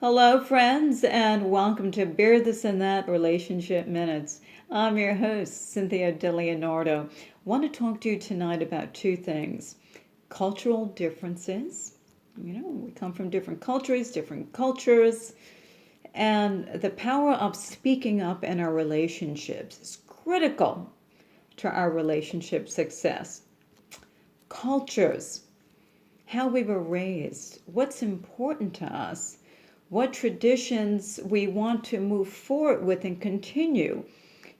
Hello, friends, and welcome to Bear This and That Relationship Minutes. I'm your host, Cynthia DeLeonardo. Want to talk to you tonight about two things: cultural differences. We come from different countries, different cultures, and the power of speaking up in our relationships is critical to our relationship success. Cultures, how we were raised, what's important to us, what traditions we want to move forward with and continue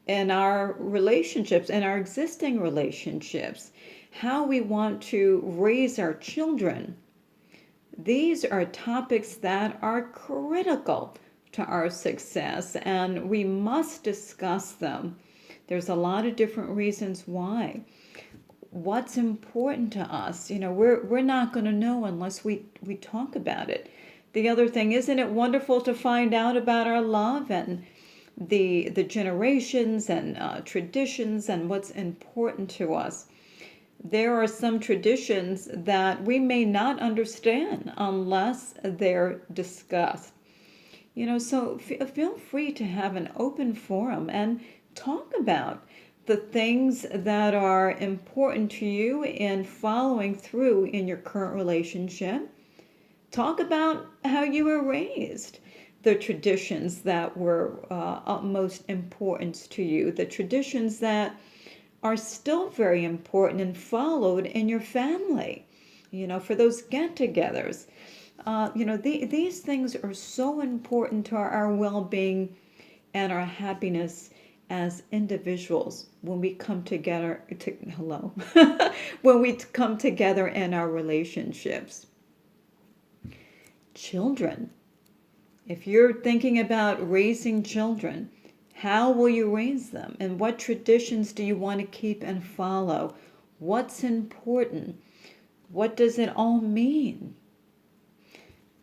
in our relationships, in our existing relationships, how we want to raise our children. These are topics that are critical to our success, and we must discuss them. There's a lot of different reasons why. What's important to us? We're not going to know unless we talk about it. The other thing, isn't it wonderful to find out about our love and the generations and traditions and what's important to us? There are some traditions that we may not understand unless they're discussed. So feel free to have an open forum and talk about the things that are important to you in following through in your current relationship. Talk about how you were raised, the traditions that were most important to you, the traditions that are still very important and followed in your family, for those get togethers. These things are so important to our well being and our happiness as individuals when we come together. Hello. When we come together in our relationships. Children. If you're thinking about raising children, how will you raise them? And what traditions do you want to keep and follow? What's important? What does it all mean?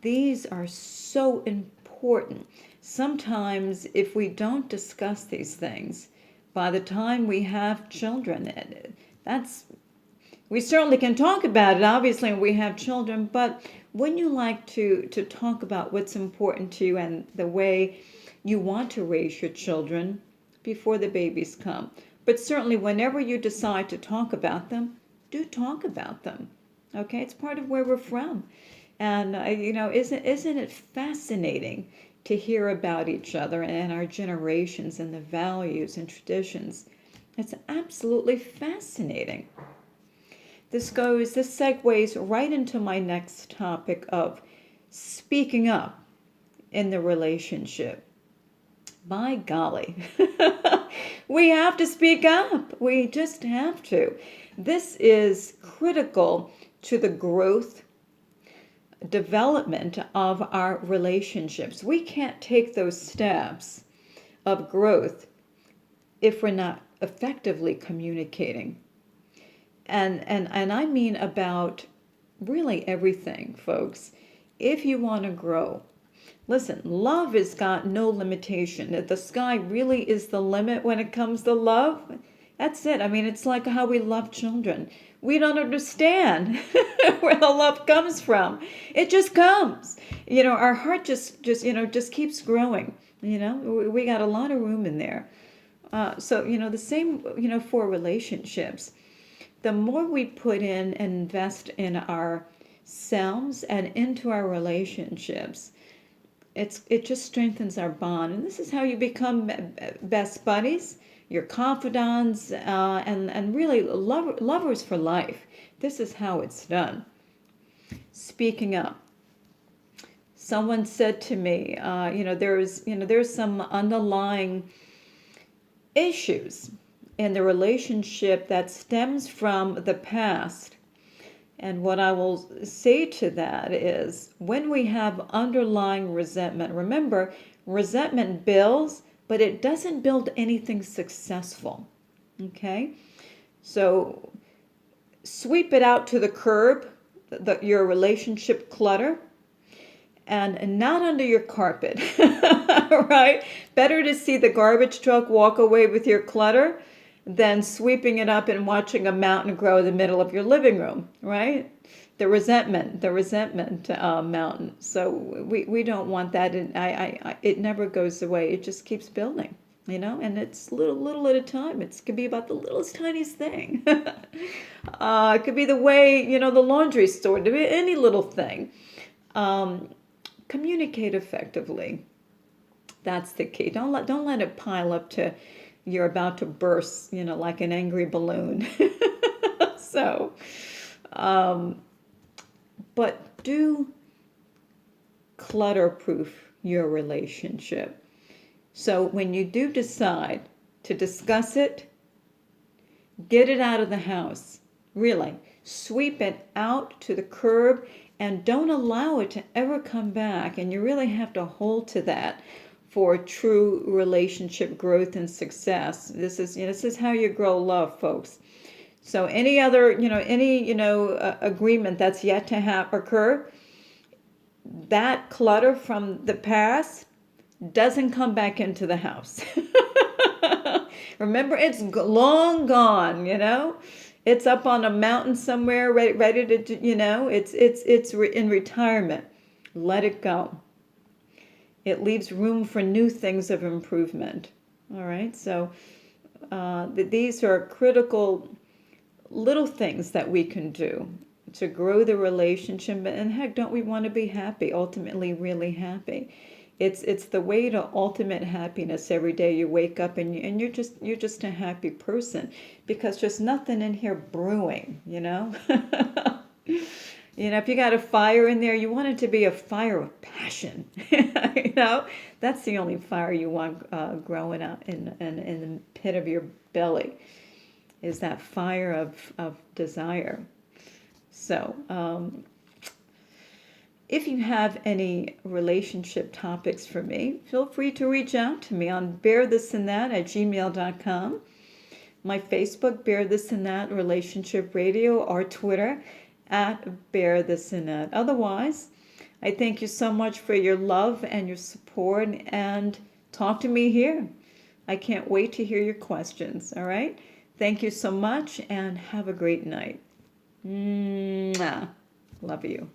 These are so important. Sometimes, if we don't discuss these things, by the time we have children, we certainly can talk about it, obviously, when we have children, but wouldn't you like to talk about what's important to you and the way you want to raise your children before the babies come? But certainly, whenever you decide to talk about them, do talk about them. Okay, it's part of where we're from. And isn't it fascinating to hear about each other and our generations and the values and traditions? It's absolutely fascinating. This segues right into my next topic of speaking up in the relationship. By golly, we have to speak up. We just have to. This is critical to the growth, development of our relationships. We can't take those steps of growth if we're not effectively communicating. And I mean about really everything, folks. If you want to grow, listen, love has got no limitation. The sky really is the limit when it comes to love. That's it. I mean, it's like how we love children. We don't understand where the love comes from. It just comes. Our heart just keeps growing. We got a lot of room in there. So, the same, for relationships. The more we put in and invest in ourselves and into our relationships, it just strengthens our bond. And this is how you become best buddies, your confidants, and really lovers for life. This is how it's done. Speaking up. Someone said to me, there's some underlying issues in the relationship that stems from the past. And what I will say to that is when we have underlying resentment, remember, resentment builds, but it doesn't build anything successful. Okay? So sweep it out to the curb, your relationship clutter, and not under your carpet, right? Better to see the garbage truck walk away with your clutter than sweeping it up and watching a mountain grow in the middle of your living room, right? the resentment mountain. So we don't want that, and it never goes away. It just keeps building, and it's little at a time. It could be about the littlest tiniest thing. It could be the way, the laundry store. It could be any little thing. Um, Communicate effectively. That's the key. Don't let it pile up to you're about to burst, like an angry balloon. So, um, but do clutter proof your relationship. So when you do decide to discuss it, get it out of the house. Really, sweep it out to the curb and don't allow it to ever come back. And you really have to hold to that for true relationship growth and success. This is how you grow love, folks. So any other, agreement that's yet to occur, that clutter from the past doesn't come back into the house. Remember, it's long gone, It's up on a mountain somewhere, ready to, it's in retirement. Let it go. It leaves room for new things of improvement. All right, so these are critical little things that we can do to grow the relationship. And heck, don't we want to be happy, ultimately really happy? It's the way to ultimate happiness. Every day you wake up and you're just a happy person because there's nothing in here brewing, if you got a fire in there, you want it to be a fire of passion. That's the only fire you want growing out in the pit of your belly, is that fire of desire. So, if you have any relationship topics for me, feel free to reach out to me on bearthisandthat@gmail.com. My Facebook, Bear This and That Relationship Radio, or Twitter @Bear This and That. Otherwise, I thank you so much for your love and your support, and talk to me here. I can't wait to hear your questions, all right? Thank you so much, and have a great night. Mwah. Love you.